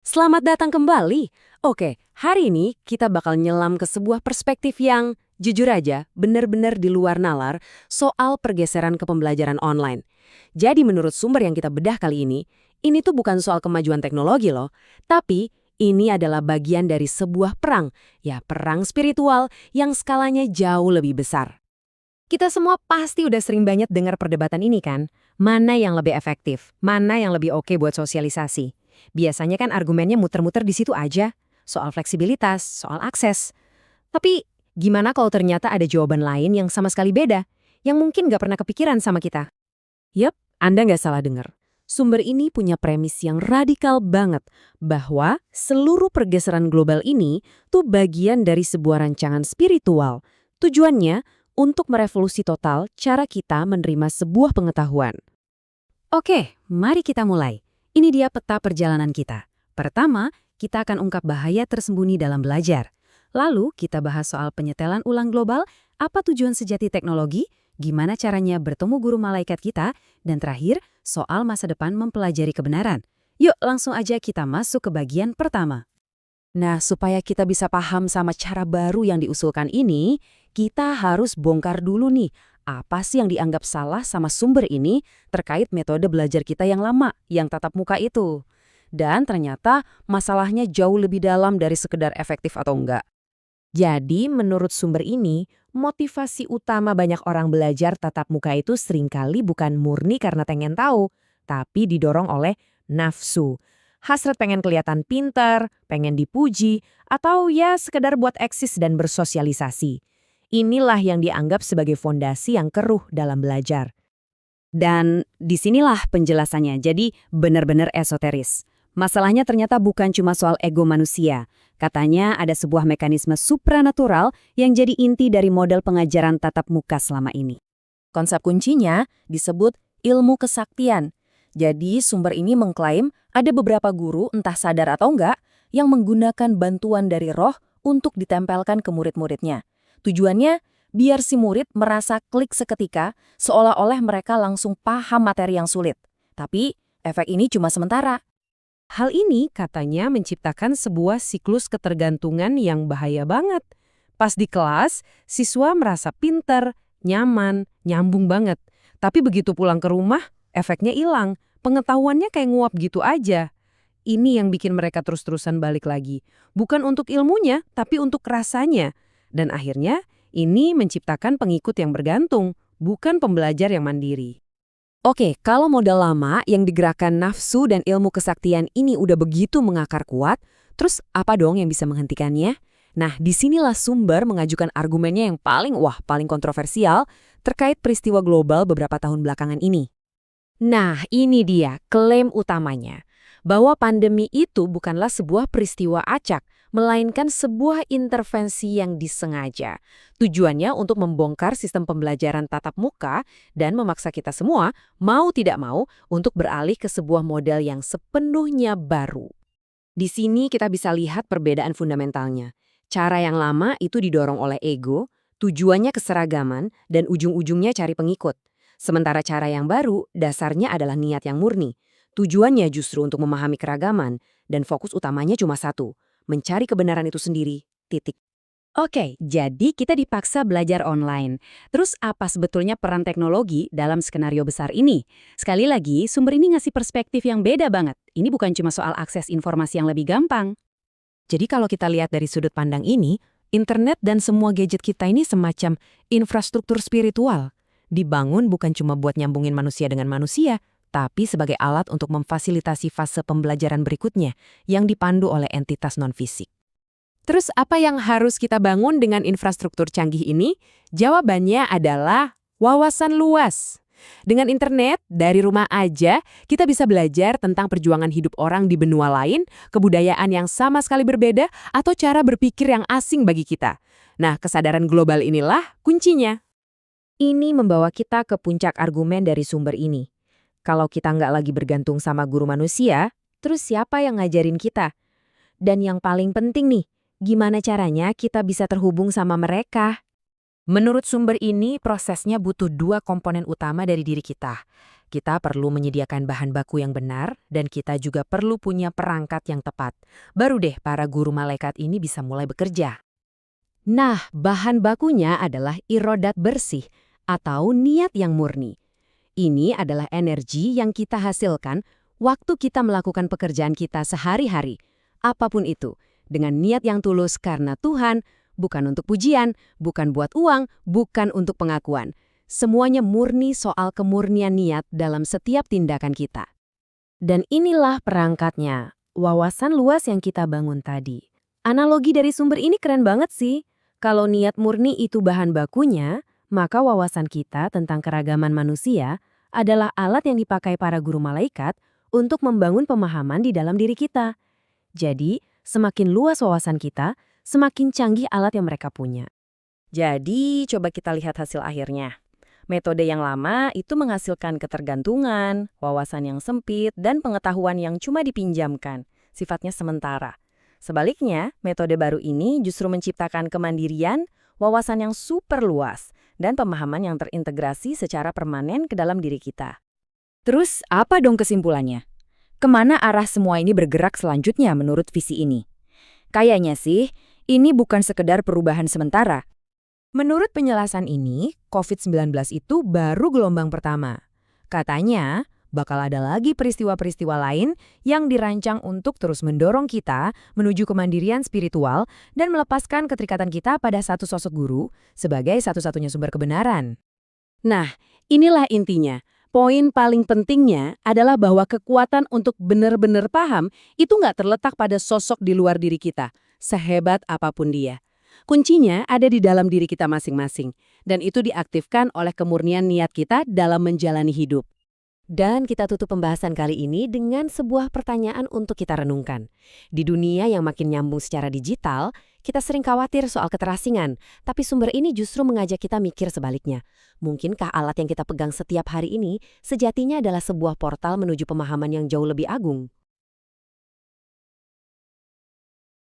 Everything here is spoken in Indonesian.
Selamat datang kembali. Oke, hari ini kita bakal nyelam ke sebuah perspektif yang, jujur aja, benar-benar di luar nalar soal pergeseran ke pembelajaran online. Jadi menurut sumber yang kita bedah kali ini tuh bukan soal kemajuan teknologi loh, tapi ini adalah bagian dari sebuah perang, ya perang spiritual yang skalanya jauh lebih besar. Kita semua pasti udah sering banget dengar perdebatan ini kan? Mana yang lebih efektif? Mana yang lebih oke buat sosialisasi? Biasanya kan argumennya muter-muter di situ aja. Soal fleksibilitas, soal akses. Tapi gimana kalau ternyata ada jawaban lain yang sama sekali beda? Yang mungkin nggak pernah kepikiran sama kita? Yap, Anda nggak salah dengar. Sumber ini punya premis yang radikal banget, bahwa seluruh pergeseran global ini tuh bagian dari sebuah rancangan spiritual. Tujuannya untuk merevolusi total cara kita menerima sebuah pengetahuan. Oke, mari kita mulai. Ini dia peta perjalanan kita. Pertama, kita akan ungkap bahaya tersembunyi dalam belajar. Lalu, kita bahas soal penyetelan ulang global, apa tujuan sejati teknologi, gimana caranya bertemu guru malaikat kita, dan terakhir, soal masa depan mempelajari kebenaran. Yuk, langsung aja kita masuk ke bagian pertama. Nah, supaya kita bisa paham sama cara baru yang diusulkan ini, kita harus bongkar dulu nih, apa sih yang dianggap salah sama sumber ini terkait metode belajar kita yang lama, yang tatap muka itu. Dan ternyata masalahnya jauh lebih dalam dari sekedar efektif atau enggak. Jadi, menurut sumber ini, motivasi utama banyak orang belajar tatap muka itu seringkali bukan murni karena pengen tahu, tapi didorong oleh nafsu. Hasrat pengen kelihatan pintar, pengen dipuji, atau ya sekedar buat eksis dan bersosialisasi. Inilah yang dianggap sebagai fondasi yang keruh dalam belajar. Dan disinilah penjelasannya, jadi benar-benar esoteris. Masalahnya ternyata bukan cuma soal ego manusia. Katanya ada sebuah mekanisme supranatural yang jadi inti dari model pengajaran tatap muka selama ini. Konsep kuncinya disebut ilmu kesaktian. Jadi sumber ini mengklaim ada beberapa guru, entah sadar atau enggak, yang menggunakan bantuan dari roh untuk ditempelkan ke murid-muridnya. Tujuannya biar si murid merasa klik seketika, seolah-olah mereka langsung paham materi yang sulit. Tapi efek ini cuma sementara. Hal ini katanya menciptakan sebuah siklus ketergantungan yang bahaya banget. Pas di kelas, siswa merasa pinter, nyaman, nyambung banget. Tapi begitu pulang ke rumah, efeknya hilang. Pengetahuannya kayak nguap gitu aja. Ini yang bikin mereka terus-terusan balik lagi. Bukan untuk ilmunya, tapi untuk rasanya. Dan akhirnya, ini menciptakan pengikut yang bergantung, bukan pembelajar yang mandiri. Oke, kalau modal lama yang digerakkan nafsu dan ilmu kesaktian ini udah begitu mengakar kuat, terus apa dong yang bisa menghentikannya? Nah, disinilah sumber mengajukan argumennya yang paling kontroversial terkait peristiwa global beberapa tahun belakangan ini. Nah, ini dia klaim utamanya, bahwa pandemi itu bukanlah sebuah peristiwa acak, melainkan sebuah intervensi yang disengaja. Tujuannya untuk membongkar sistem pembelajaran tatap muka dan memaksa kita semua, mau tidak mau, untuk beralih ke sebuah model yang sepenuhnya baru. Di sini kita bisa lihat perbedaan fundamentalnya. Cara yang lama itu didorong oleh ego, tujuannya keseragaman, dan ujung-ujungnya cari pengikut. Sementara cara yang baru, dasarnya adalah niat yang murni. Tujuannya justru untuk memahami keragaman, dan fokus utamanya cuma satu, mencari kebenaran itu sendiri, titik. Oke, jadi kita dipaksa belajar online. Terus apa sebetulnya peran teknologi dalam skenario besar ini? Sekali lagi, sumber ini ngasih perspektif yang beda banget. Ini bukan cuma soal akses informasi yang lebih gampang. Jadi kalau kita lihat dari sudut pandang ini, internet dan semua gadget kita ini semacam infrastruktur spiritual. Dibangun bukan cuma buat nyambungin manusia dengan manusia, tapi sebagai alat untuk memfasilitasi fase pembelajaran berikutnya yang dipandu oleh entitas non-fisik. Terus apa yang harus kita bangun dengan infrastruktur canggih ini? Jawabannya adalah wawasan luas. Dengan internet, dari rumah aja, kita bisa belajar tentang perjuangan hidup orang di benua lain, kebudayaan yang sama sekali berbeda, atau cara berpikir yang asing bagi kita. Nah, kesadaran global inilah kuncinya. Ini membawa kita ke puncak argumen dari sumber ini. Kalau kita nggak lagi bergantung sama guru manusia, terus siapa yang ngajarin kita? Dan yang paling penting nih, gimana caranya kita bisa terhubung sama mereka? Menurut sumber ini, prosesnya butuh dua komponen utama dari diri kita. Kita perlu menyediakan bahan baku yang benar, dan kita juga perlu punya perangkat yang tepat. Baru deh para guru malaikat ini bisa mulai bekerja. Nah, bahan bakunya adalah irodat bersih atau niat yang murni. Ini adalah energi yang kita hasilkan waktu kita melakukan pekerjaan kita sehari-hari. Apapun itu, dengan niat yang tulus karena Tuhan, bukan untuk pujian, bukan buat uang, bukan untuk pengakuan. Semuanya murni soal kemurnian niat dalam setiap tindakan kita. Dan inilah perangkatnya, wawasan luas yang kita bangun tadi. Analogi dari sumber ini keren banget sih. Kalau niat murni itu bahan bakunya, maka wawasan kita tentang keragaman manusia adalah alat yang dipakai para guru malaikat untuk membangun pemahaman di dalam diri kita. Jadi, semakin luas wawasan kita, semakin canggih alat yang mereka punya. Jadi, coba kita lihat hasil akhirnya. Metode yang lama itu menghasilkan ketergantungan, wawasan yang sempit, dan pengetahuan yang cuma dipinjamkan, sifatnya sementara. Sebaliknya, metode baru ini justru menciptakan kemandirian, wawasan yang super luas, dan pemahaman yang terintegrasi secara permanen ke dalam diri kita. Terus, apa dong kesimpulannya? Kemana arah semua ini bergerak selanjutnya menurut visi ini? Kayaknya sih, ini bukan sekedar perubahan sementara. Menurut penjelasan ini, COVID-19 itu baru gelombang pertama. Katanya, bakal ada lagi peristiwa-peristiwa lain yang dirancang untuk terus mendorong kita menuju kemandirian spiritual dan melepaskan keterikatan kita pada satu sosok guru sebagai satu-satunya sumber kebenaran. Nah, inilah intinya. Poin paling pentingnya adalah bahwa kekuatan untuk benar-benar paham itu nggak terletak pada sosok di luar diri kita, sehebat apapun dia. Kuncinya ada di dalam diri kita masing-masing, dan itu diaktifkan oleh kemurnian niat kita dalam menjalani hidup. Dan kita tutup pembahasan kali ini dengan sebuah pertanyaan untuk kita renungkan. Di dunia yang makin nyambung secara digital, kita sering khawatir soal keterasingan, tapi sumber ini justru mengajak kita mikir sebaliknya. Mungkinkah alat yang kita pegang setiap hari ini sejatinya adalah sebuah portal menuju pemahaman yang jauh lebih agung?